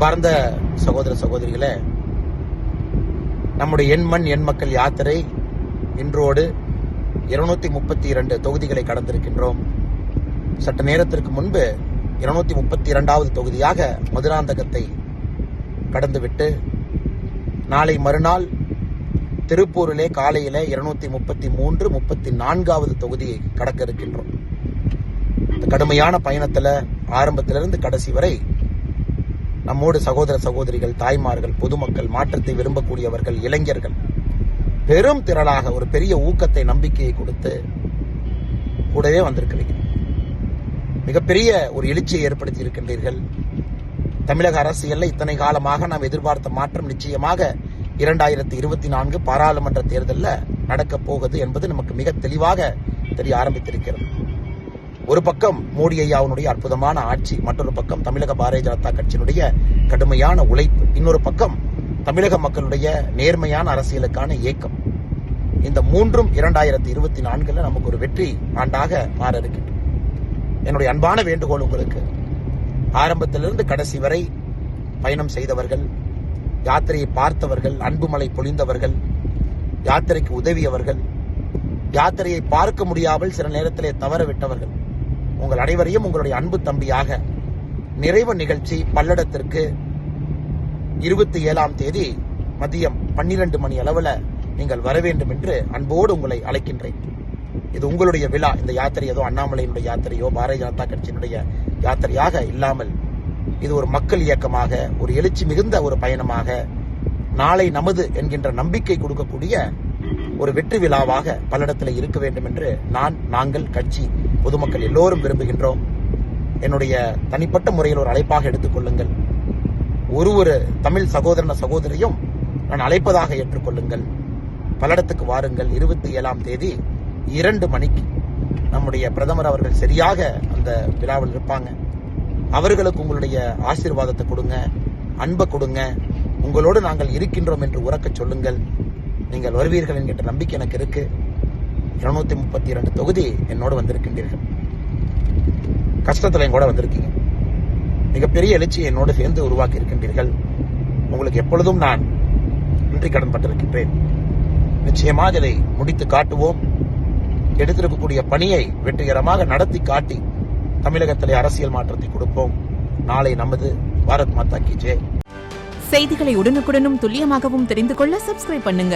அன்பார்ந்த சகோதர சகோதரிகளே, நம்முடைய எண் மண் எண் மக்கள் யாத்திரை இன்றோடு 232 தொகுதிகளை கடந்திருக்கின்றோம். சற்று நேரத்திற்கு முன்பு 232வது தொகுதியாக மதுராந்தகத்தை கடந்துவிட்டு நாளை மறுநாள் திருப்பூரிலே காலையில 233, 34வது தொகுதியை கடக்க இருக்கின்றோம். இந்த கடுமையான பயணத்துல ஆரம்பத்திலிருந்து கடைசி வரை நம்மோடு சகோதர சகோதரிகள், தாய்மார்கள், பொதுமக்கள், மாற்றத்தை விரும்பக்கூடியவர்கள், இளைஞர்கள் பெரும் திரளாக ஒரு பெரிய ஊக்கத்தை, நம்பிக்கையை கொடுத்து கூடவே வந்திருக்கிறீர்கள். மிகப்பெரிய ஒரு எழுச்சியை ஏற்படுத்தி இருக்கின்றீர்கள். தமிழக அரசியலில் இத்தனை காலமாக நாம் எதிர்பார்த்த மாற்றம் நிச்சயமாக 2024 பாராளுமன்ற தேர்தலில் நடக்கப் போகுது என்பது நமக்கு மிக தெளிவாக தெரிய ஆரம்பித்திருக்கிறது. ஒரு பக்கம் மோடி ஐயாவுடைய அற்புதமான ஆட்சி, மற்றொரு பக்கம் தமிழக பாரதிய ஜனதா கட்சியினுடைய கடுமையான உழைப்பு, இன்னொரு பக்கம் தமிழக மக்களுடைய நேர்மையான அரசியலுக்கான இயக்கம். இந்த மூன்றும் 2024 நமக்கு ஒரு வெற்றி ஆண்டாக மாற இருக்கின்றன. என்னுடைய அன்பான வேண்டுகோள் உங்களுக்கு, ஆரம்பத்திலிருந்து கடைசி வரை பயணம் செய்தவர்கள், யாத்திரையை பார்த்தவர்கள், அன்புமலை பொழிந்தவர்கள், யாத்திரைக்கு உதவியவர்கள், யாத்திரையை பார்க்க முடியாமல் சில நேரத்திலே தவறவிட்டவர்கள், உங்கள் அனைவரையும் உங்களுடைய அன்பு தம்பியாக நிறைவு நிகழ்ச்சி பல்லடத்திற்கு 27ஆம் தேதி மதியம் 12 மணி அளவில் நீங்கள் வர வேண்டும் என்று அன்போடு உங்களை அழைக்கின்றேன். இது உங்களுடைய விழா. இந்த யாத்திரை ஏதோ அண்ணாமலையினுடைய யாத்திரையோ பாரதிய ஜனதா கட்சியினுடைய யாத்திரையாக இல்லாமல் இது ஒரு மக்கள் இயக்கமாக, ஒரு எழுச்சி மிகுந்த ஒரு பயணமாக, நாளை நமது என்கின்ற நம்பிக்கை கொடுக்கக்கூடிய ஒரு வெற்றி விழாவாக பல்லடத்தில் இருக்க வேண்டும் என்று நாங்கள் கட்சி, பொதுமக்கள் எல்லோரும் விரும்புகின்றோம். என்னுடைய தனிப்பட்ட முறையில் ஒரு அழைப்பாக எடுத்துக்கொள்ளுங்கள். ஒரு தமிழ் சகோதரன சகோதரியும் நான் அழைப்பதாக ஏற்றுக்கொள்ளுங்கள். பல்லடத்துக்கு வாருங்கள். 27ஆம் தேதி 2 மணிக்கு நம்முடைய பிரதமர் அவர்கள் சரியாக அந்த விழாவில் இருப்பாங்க. அவர்களுக்கு உங்களுடைய ஆசீர்வாதத்தை கொடுங்க, அன்பை கொடுங்க. உங்களோடு நாங்கள் இருக்கின்றோம் என்று உறக்க சொல்லுங்கள். நீங்கள் வருவீர்கள் என்கின்ற நம்பிக்கை எனக்கு இருக்கு. 232 தொகுதி என்னோடு வந்திருக்கின்றீர்கள். கஷ்டத்துல கூட வந்திருக்கீங்க. மிகப்பெரிய எழுச்சியை என்னோடு சேர்ந்து உருவாக்கி இருக்கின்றீர்கள். உங்களுக்கு எப்பொழுதும் நான் நன்றி கடன் பட்டிருக்கின்றேன். நிச்சயமாக இதை முடித்து காட்டுவோம். எடுத்திருக்கக்கூடிய பணியை வெற்றிகரமாக நடத்தி காட்டி தமிழகத்திலே அரசியல் மாற்றத்தை கொடுப்போம். நாளை நமது. பாரத் மாதா கி ஜெய். செய்திகளை உடனுக்குடனும் துல்லியமாகவும் தெரிந்து கொள்ள சப்ஸ்கிரைப் பண்ணுங்க.